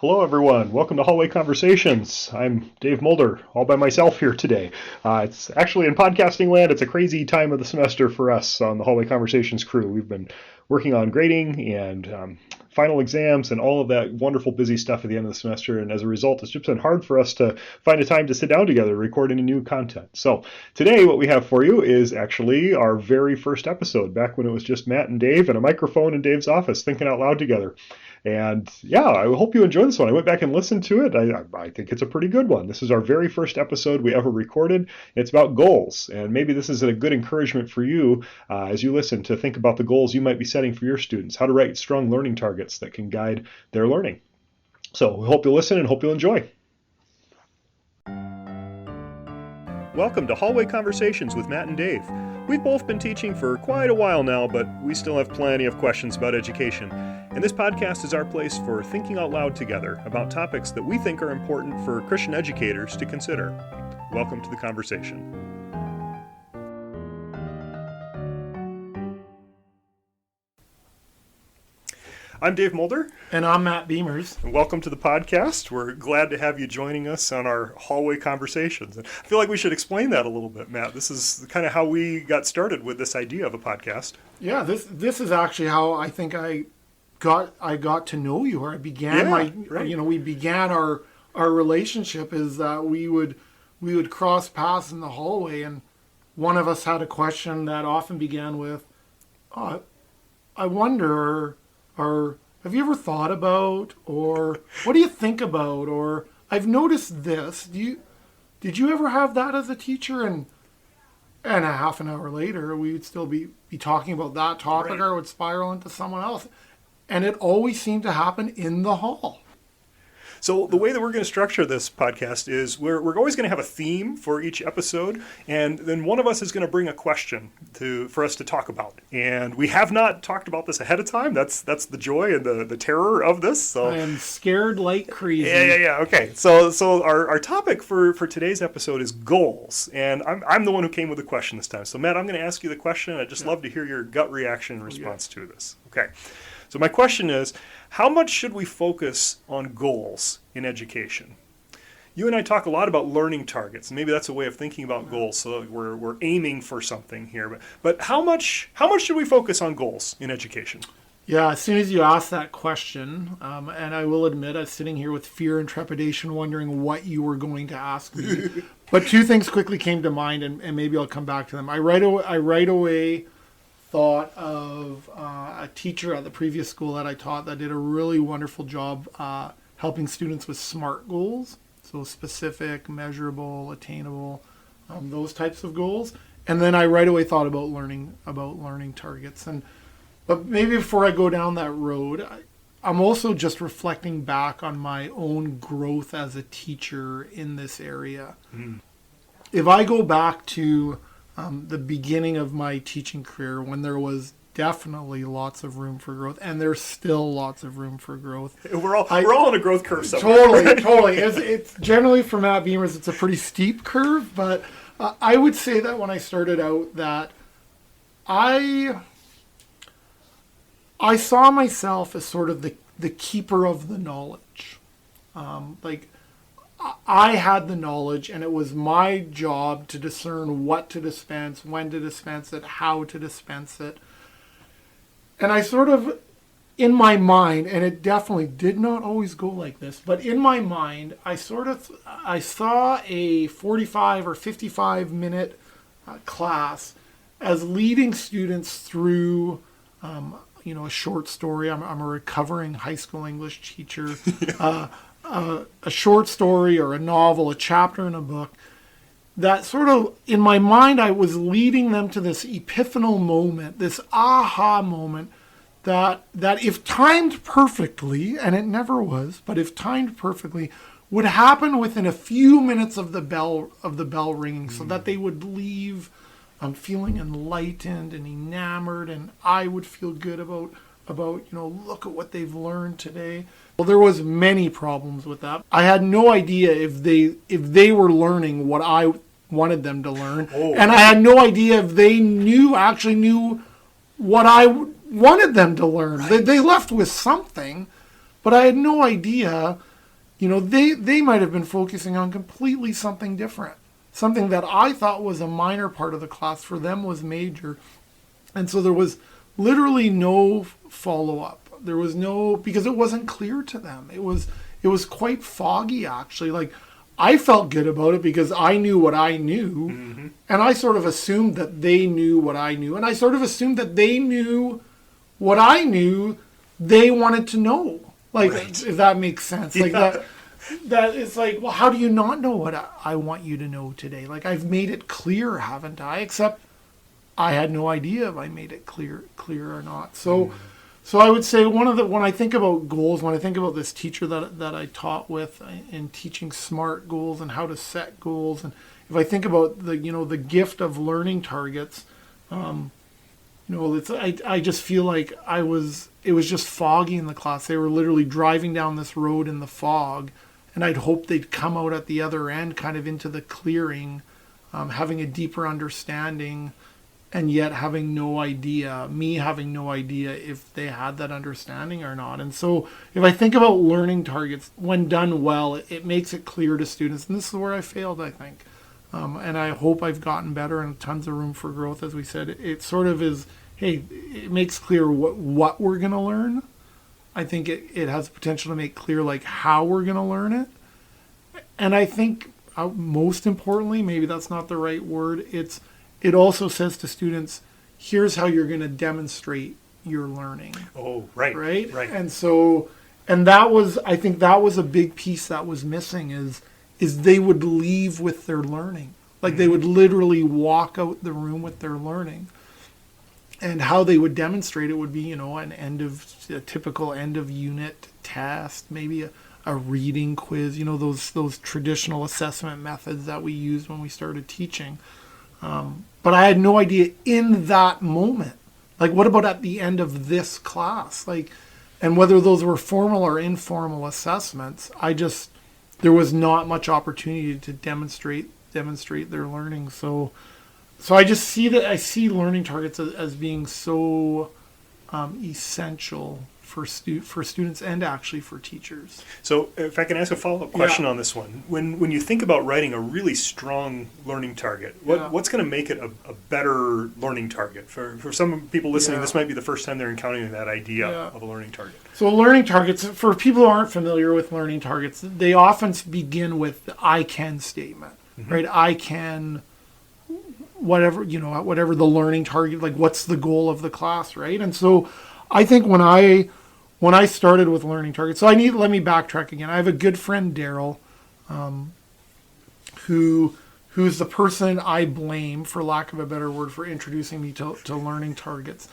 Hello, everyone. Welcome to Hallway Conversations. I'm Dave Mulder, all by myself here today. It's actually in podcasting land. It's a crazy time of the semester for us on the Hallway Conversations crew. We've been working on grading and final exams and all of that wonderful busy stuff at the end of the semester. And as a result, it's just been hard for us to find a time to sit down together, record any new content. So today, what we have for you is actually our very first episode, back when it was just Matt and Dave and a microphone in Dave's office thinking out loud together. And yeah, I hope you enjoy this one. I went back and listened to it. I think it's a pretty good one. This is our very first episode we ever recorded. It's about goals. And maybe this is a good encouragement for you as you listen to think about the goals you might be setting for your students, how to write strong learning targets that can guide their learning. So we hope you'll listen and hope you'll enjoy. Welcome to Hallway Conversations with Matt and Dave. We've both been teaching for quite a while now, but we still have plenty of questions about education. And this podcast is our place for thinking out loud together about topics that we think are important for Christian educators to consider. Welcome to the conversation. I'm Dave Mulder. And I'm Matt Beamers. And welcome to the podcast. We're glad to have you joining us on our Hallway Conversations. And I feel like we should explain that a little bit, Matt. This is kind of how we got started with this idea of a podcast. Yeah, this is actually how I think I got to know you, or I began we began our relationship is that we would cross paths in the hallway, and one of us had a question that often began with, I wonder, or have you ever thought about, or what do you think about, or I've noticed this. Did you ever have that as a teacher? And a half an hour later, we would still be talking about that topic, right, or it would spiral into someone else. And it always seemed to happen in the hall. So the way that we're going to structure this podcast is we're always going to have a theme for each episode, and then one of us is going to bring a question for us to talk about. And we have not talked about this ahead of time. That's the joy and the terror of this. So I am scared like crazy. Yeah. Okay. So our topic for today's episode is goals, and I'm the one who came with the question this time. So Matt, I'm going to ask you the question. I'd just love to hear your gut reaction in response to this. Okay. So my question is, how much should we focus on goals in education? You and I talk a lot about learning targets, and maybe that's a way of thinking about goals. So we're aiming for something here, but how much should we focus on goals in education? Yeah, as soon as you asked that question, and I will admit, I was sitting here with fear and trepidation, wondering what you were going to ask me. But two things quickly came to mind, and maybe I'll come back to them. I right away thought of a teacher at the previous school that I taught that did a really wonderful job helping students with SMART goals, so specific, measurable, attainable, those types of goals. And then I right away thought about learning targets. But maybe before I go down that road, I'm also just reflecting back on my own growth as a teacher in this area. Mm. If I go back to the beginning of my teaching career, when there was definitely lots of room for growth, and there's still lots of room for growth. We're all on a growth curve somewhere. Totally. It's generally, for Matt Beamers, it's a pretty steep curve, but I would say that when I started out that I saw myself as sort of the keeper of the knowledge. I had the knowledge, and it was my job to discern what to dispense, when to dispense it, how to dispense it. And I sort of, in my mind, and it definitely did not always go like this, but in my mind, I saw a 45 or 55 minute class as leading students through a short story. I'm a recovering high school English teacher. A short story or a novel, a chapter in a book, that sort of, in my mind, I was leading them to this epiphanal moment, this aha moment, that if timed perfectly, and it never was, but if timed perfectly, would happen within a few minutes of the bell ringing, so that they would leave feeling enlightened and enamored, and I would feel good about look at what they've learned today. Well, there was many problems with that. I had no idea if they were learning what I wanted them to learn, and I had no idea if they actually knew what I wanted them to learn. Right. They left with something, but I had no idea they might have been focusing on completely something different. Something that I thought was a minor part of the class for them was major. And so there was literally no follow-up. There was no, because it wasn't clear to them. It was quite foggy, actually. Like, I felt good about it because I knew what I knew. Mm-hmm. And I sort of assumed that they knew what I knew. And I sort of assumed that they knew what I knew they wanted to know. Like, right. If that makes sense. Like that it's like, well, how do you not know what I want you to know today? Like, I've made it clear, haven't I? Except I had no idea if I made it clear or not. So, So I would say when I think about goals, when I think about this teacher that I taught with in teaching SMART goals and how to set goals, and if I think about the gift of learning targets, I just feel like it was just foggy in the class. They were literally driving down this road in the fog, and I'd hope they'd come out at the other end, kind of into the clearing, having a deeper understanding, and yet having no idea if they had that understanding or not. And so if I think about learning targets, when done well, it makes it clear to students. And this is where I failed, I think. And I hope I've gotten better, and tons of room for growth. As we said, it sort of is, hey, it makes clear what we're going to learn. I think it has potential to make clear like how we're going to learn it. And I think most importantly, maybe that's not the right word, it also says to students, here's how you're going to demonstrate your learning. Oh, right. Right? And so, I think that was a big piece that was missing is they would leave with their learning. Like they would literally walk out the room with their learning. And how they would demonstrate it would be, a typical end of unit test, maybe a reading quiz, those traditional assessment methods that we used when we started teaching. But I had no idea in that moment, like what about at the end of this class? Like, and whether those were formal or informal assessments, there was not much opportunity to demonstrate their learning. So I just see learning targets as being so essential for students and actually for teachers. So if I can ask a follow-up question on this one. When you think about writing a really strong learning target, what's going to make it a better learning target? For some people listening, this might be the first time they're encountering that idea of a learning target. So learning targets, for people who aren't familiar with learning targets, they often begin with the I can statement, right? I can, whatever the learning target, like what's the goal of the class, right? And so I think when I started with learning targets, so let me backtrack again. I have a good friend, Daryl, who's the person I blame, for lack of a better word, for introducing me to learning targets.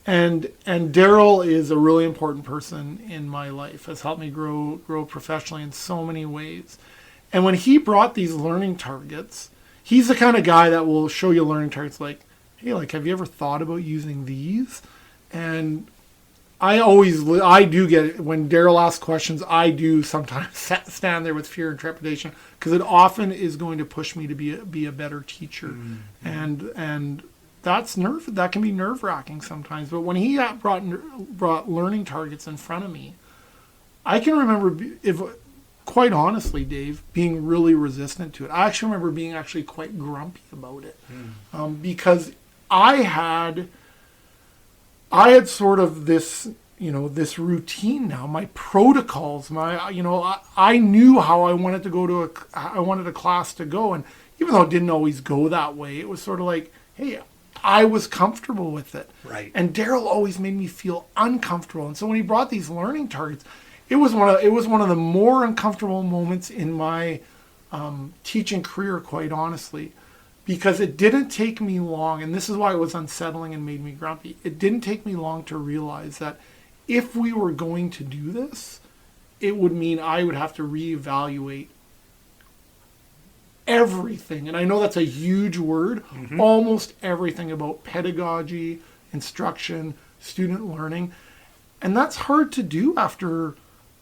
And Daryl is a really important person in my life, has helped me grow professionally in so many ways. And when he brought these learning targets, he's the kind of guy that will show you learning targets like, hey, like, have you ever thought about using these? And I do get it. When Daryl asks questions, I do sometimes stand there with fear and trepidation, because it often is going to push me to be a better teacher. And that can be nerve-wracking sometimes. But when he brought learning targets in front of me, I can remember, quite honestly, Dave, being really resistant to it. I actually remember being actually quite grumpy about it, because I had sort of this routine now, my protocols, I knew how I wanted a class to go. And even though it didn't always go that way, it was sort of like, hey, I was comfortable with it. Right. And Daryl always made me feel uncomfortable. And so when he brought these learning targets, it was one of the more uncomfortable moments in my teaching career, quite honestly. Because it didn't take me long, and this is why it was unsettling and made me grumpy. It didn't take me long to realize that if we were going to do this, it would mean I would have to reevaluate everything. And I know that's a huge word, almost everything about pedagogy, instruction, student learning. And that's hard to do after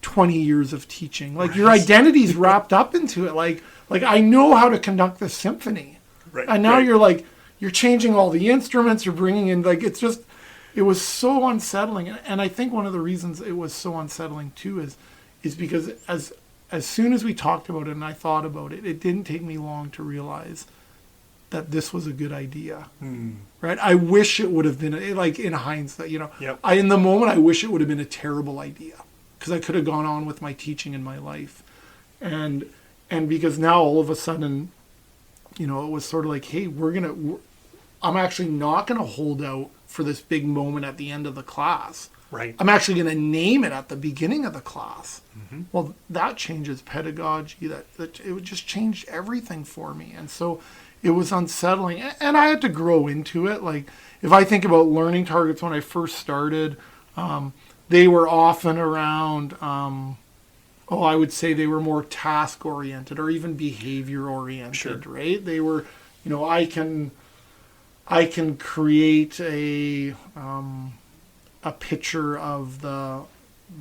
20 years of teaching. Like, your identity's wrapped up into it. Like I know how to conduct the symphony. Right, and now you're changing all the instruments, you're bringing in, like, it was so unsettling. And I think one of the reasons it was so unsettling too is because as as soon as we talked about it and I thought about it, it didn't take me long to realize that this was a good idea, right? I wish it would have been, like in hindsight, Yep. in the moment, I wish it would have been a terrible idea because I could have gone on with my teaching in my life. And because now all of a sudden, it was sort of like, hey, I'm actually not going to hold out for this big moment at the end of the class. Right. I'm actually going to name it at the beginning of the class. Mm-hmm. Well, that changes pedagogy. That it would just change everything for me. And so it was unsettling. And I had to grow into it. Like, if I think about learning targets when I first started, they were often around, I would say they were more task-oriented or even behavior-oriented, sure. right? They were, I can create a picture of the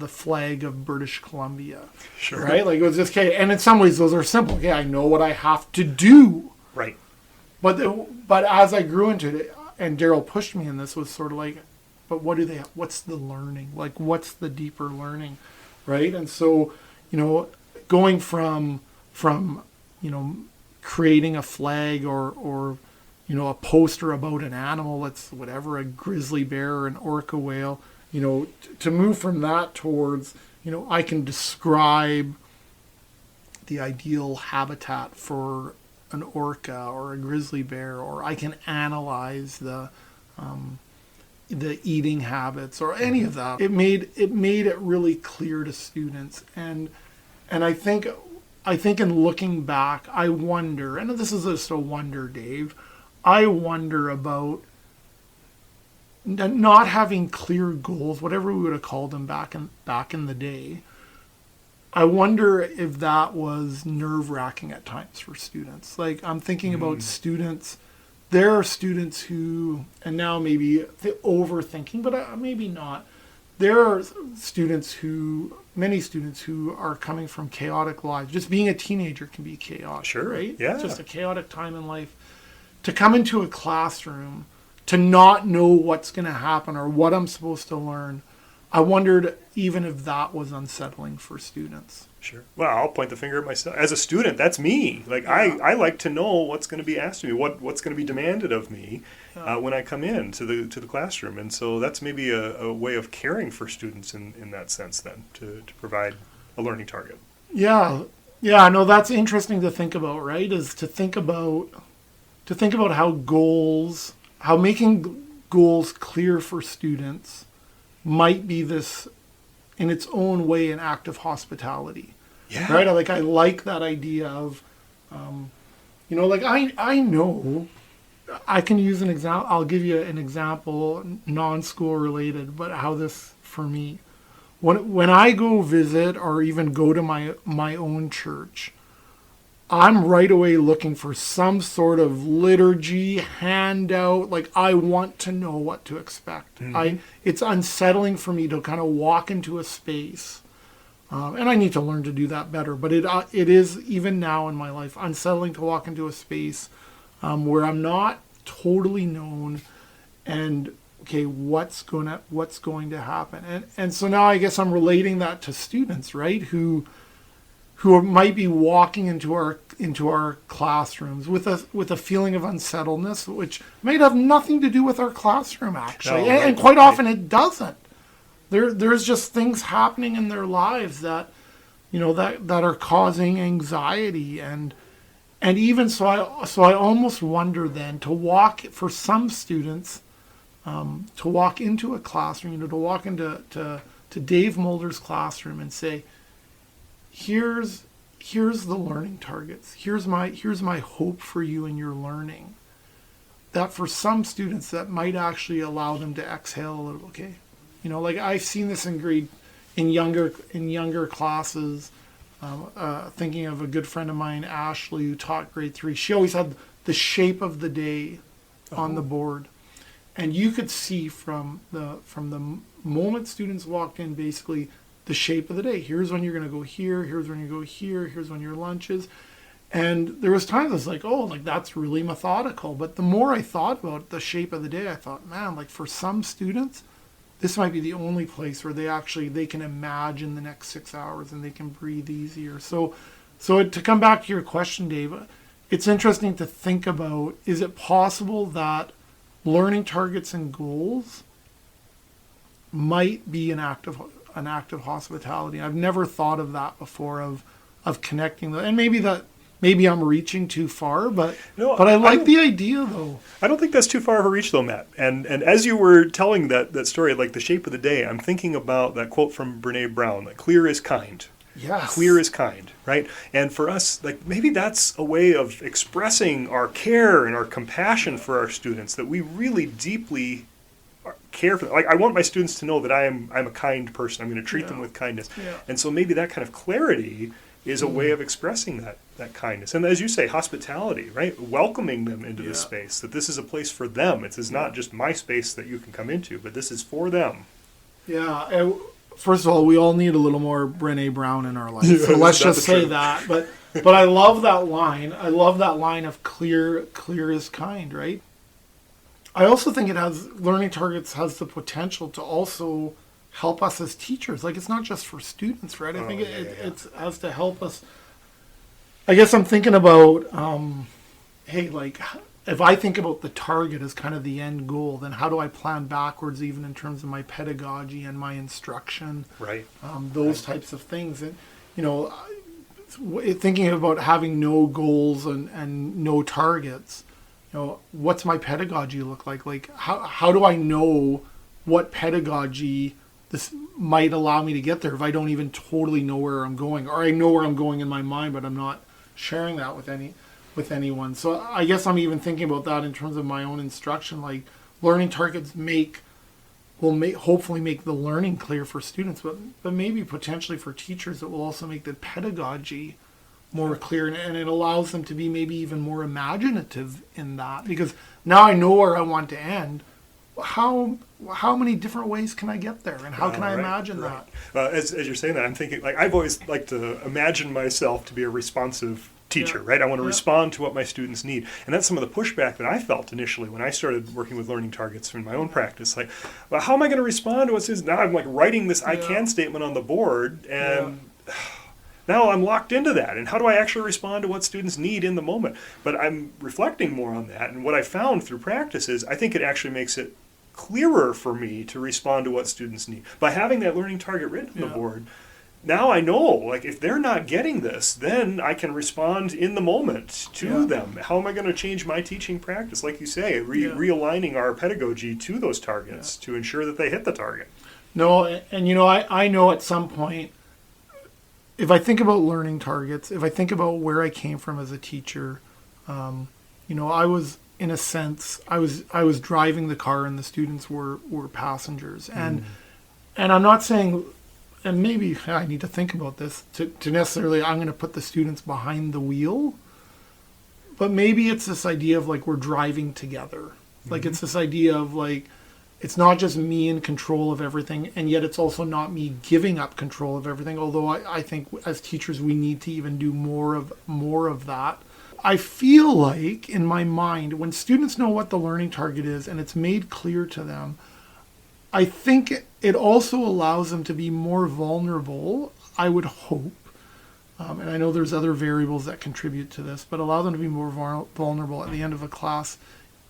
flag of British Columbia, sure. right? Like, it was just, okay, and in some ways those are simple. Okay, I know what I have to do. Right. But as I grew into it, and Daryl pushed me in this, was sort of like, but what's the learning? Like, what's the deeper learning, right? And so, going from creating a flag or a poster about an animal, that's whatever, a grizzly bear or an orca whale, to move from that towards, I can describe the ideal habitat for an orca or a grizzly bear, or I can analyze the eating habits or any of that. It made it really clear to students, and I think in looking back, I wonder, and this is just a wonder, Dave, I wonder about not having clear goals, whatever we would have called them back in the day. I wonder if that was nerve-wracking at times for students. Like, I'm thinking about students. There are students who, and now maybe overthinking, but maybe not. There are many students who are coming from chaotic lives. Just being a teenager can be chaotic, sure. Right? Yeah. It's just a chaotic time in life. To come into a classroom, to not know what's going to happen or what I'm supposed to learn, I wondered even if that was unsettling for students. Sure. Well, I'll point the finger at myself. As a student, that's me. Like, yeah. I like to know what's going to be asked of me, what's going to be demanded of me when I come in to the classroom. And so that's maybe a way of caring for students in that sense then, to provide a learning target. Yeah. Yeah, no, that's interesting to think about, right? Is to think about how making goals clear for students might be this, in its own way, an act of hospitality. Yeah. Right? I like that idea of, I know, I can use an example. I'll give you an example, non-school related, but how this, for me, when I go visit or even go to my own church, I'm right away looking for some sort of liturgy, handout. Like, I want to know what to expect. Mm-hmm. It's unsettling for me to kind of walk into a space, and I need to learn to do that better. But it is, even now in my life, unsettling to walk into a space where I'm not totally known, and okay, what's going to happen? And so now I guess I'm relating that to students, right? Who might be walking into our classrooms with a feeling of unsettledness, which might have nothing to do with our classroom, actually. No, right, and quite often it doesn't. There's just things happening in their lives that are causing anxiety, and even so I almost wonder then, to walk for some students, to walk into a classroom, to walk into Dave Mulder's classroom and say, here's the learning targets. Here's my hope for you in your learning. That for some students, that might actually allow them to exhale a little. Okay, I've seen this in younger classes. Thinking of a good friend of mine, Ashley, who taught grade 3. She always had the shape of the day on the board, and you could see from the moment students walked in, basically, the shape of the day. Here's when you're going to go here. Here's when you go here. Here's when your lunch is. And there was times I was like, that's really methodical. But the more I thought about the shape of the day, I thought, man, like, for some students, this might be the only place where they can imagine the next 6 hours and they can breathe easier. So to come back to your question, Dave, it's interesting to think about, is it possible that learning targets and goals might be an act of hospitality? I've never thought of that before, of connecting them. And maybe I'm reaching too far, but I like the idea, though. I don't think that's too far of a reach, though, Matt. And as you were telling that story, like the shape of the day, I'm thinking about that quote from Brene Brown, that clear is kind. Yes. Clear is kind, right? And for us, like maybe that's a way of expressing our care and our compassion for our students, that we really deeply care for them. Like I want my students to know that I'm a kind person. I'm going to treat them with kindness. Yeah. And so maybe that kind of clarity is a way of expressing that kindness. And as you say, hospitality, right? Welcoming them into this space, that this is a place for them. It is not just my space that you can come into, but this is for them. Yeah. And first of all, we all need a little more Brene Brown in our life. So let's just say that. But I love that line. I love that line of clear is kind, right? I also think learning targets has the potential to also help us as teachers. Like it's not just for students, right? I think it has to help us. I guess I'm thinking about, like if I think about the target as kind of the end goal, then how do I plan backwards, even in terms of my pedagogy and my instruction? Right. Those types of things. And, thinking about having no goals and no targets, what's my pedagogy look like? Like, how do I know what pedagogy this might allow me to get there if I don't even totally know where I'm going? Or I know where I'm going in my mind, but I'm not sharing that with anyone. So I guess I'm even thinking about that in terms of my own instruction. Like, learning targets will hopefully make the learning clear for students, but maybe potentially for teachers, it will also make the pedagogy more clear, and it allows them to be maybe even more imaginative in that, because now I know where I want to end. How many different ways can I get there, and how can I imagine that? As you're saying that, I'm thinking, like, I've always liked to imagine myself to be a responsive teacher, right? I want to respond to what my students need. And that's some of the pushback that I felt initially when I started working with learning targets in my own practice. Like, well, how am I going to respond to what's his? Now I'm like writing this I can statement on the board, and now I'm locked into that. And how do I actually respond to what students need in the moment? But I'm reflecting more on that. And what I found through practice is I think it actually makes it clearer for me to respond to what students need. By having that learning target written on the board, now I know, like, if they're not getting this, then I can respond in the moment to them. How am I going to change my teaching practice? Like you say, realigning our pedagogy to those targets to ensure that they hit the target. No, and I know at some point, if I think about learning targets, if I think about where I came from as a teacher, I was, in a sense, I was driving the car and the students were passengers. And I'm not saying, and maybe I need to think about this, to necessarily I'm going to put the students behind the wheel, but maybe it's this idea of like we're driving together. Like it's this idea of like, it's not just me in control of everything, and yet it's also not me giving up control of everything, although I think as teachers we need to even do more of that. I feel like, in my mind, when students know what the learning target is and it's made clear to them, I think it also allows them to be more vulnerable, I would hope, and I know there's other variables that contribute to this, but allow them to be more vulnerable at the end of a class.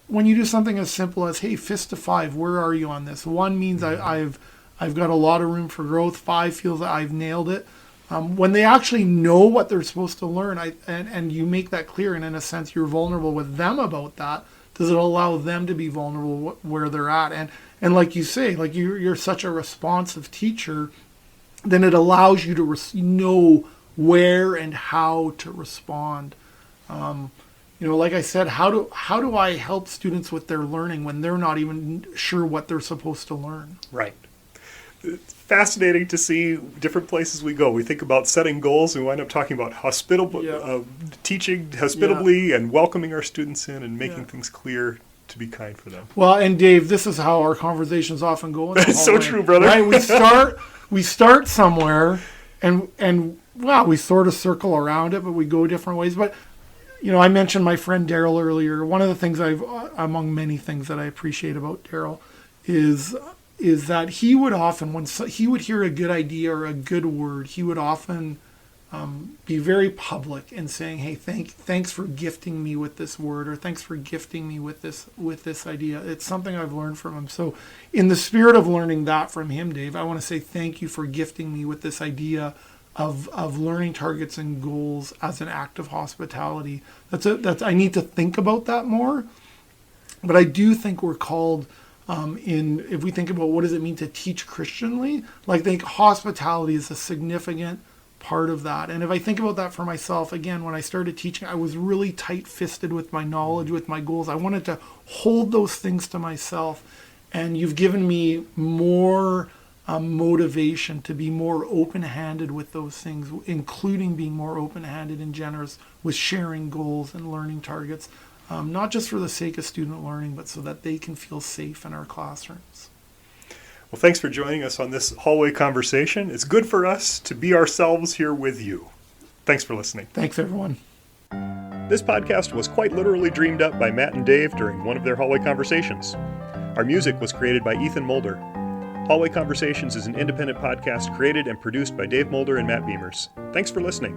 When you do something as simple as, hey, fist to 5, where are you on this? 1 means I've got a lot of room for growth. 5 feels that I've nailed it. When they actually know what they're supposed to learn, and you make that clear, and in a sense you're vulnerable with them about that, does it allow them to be vulnerable where they're at? And like you say, like you're such a responsive teacher, then it allows you to know where and how to respond. Like I said, how do I help students with their learning when they're not even sure what they're supposed to learn? Right. It's fascinating to see different places we go. We think about setting goals, and we wind up talking about teaching hospitably and welcoming our students in and making things clear to be kind for them. Well, and Dave, this is how our conversations often go. It's so true, brother. Right? We start somewhere, and we sort of circle around it, but we go different ways. But I mentioned my friend Daryl earlier. One of the things among many things that I appreciate about Daryl is is that he would often, he would hear a good idea or a good word, he would often be very public in saying, "Hey, thanks for gifting me with this word," or "Thanks for gifting me with this idea." It's something I've learned from him. So, in the spirit of learning that from him, Dave, I want to say thank you for gifting me with this idea of learning targets and goals as an act of hospitality. I need to think about that more, but I do think we're called. If we think about what does it mean to teach Christianly, like I think hospitality is a significant part of that. And if I think about that for myself, again, when I started teaching, I was really tight-fisted with my knowledge, with my goals. I wanted to hold those things to myself. And you've given me more motivation to be more open-handed with those things, including being more open-handed and generous with sharing goals and learning targets, not just for the sake of student learning, but so that they can feel safe in our classrooms. Well, thanks for joining us on this hallway conversation. It's good for us to be ourselves here with you. Thanks for listening. Thanks, everyone. This podcast was quite literally dreamed up by Matt and Dave during one of their hallway conversations. Our music was created by Ethan Mulder. Hallway Conversations is an independent podcast created and produced by Dave Mulder and Matt Beamers. Thanks for listening.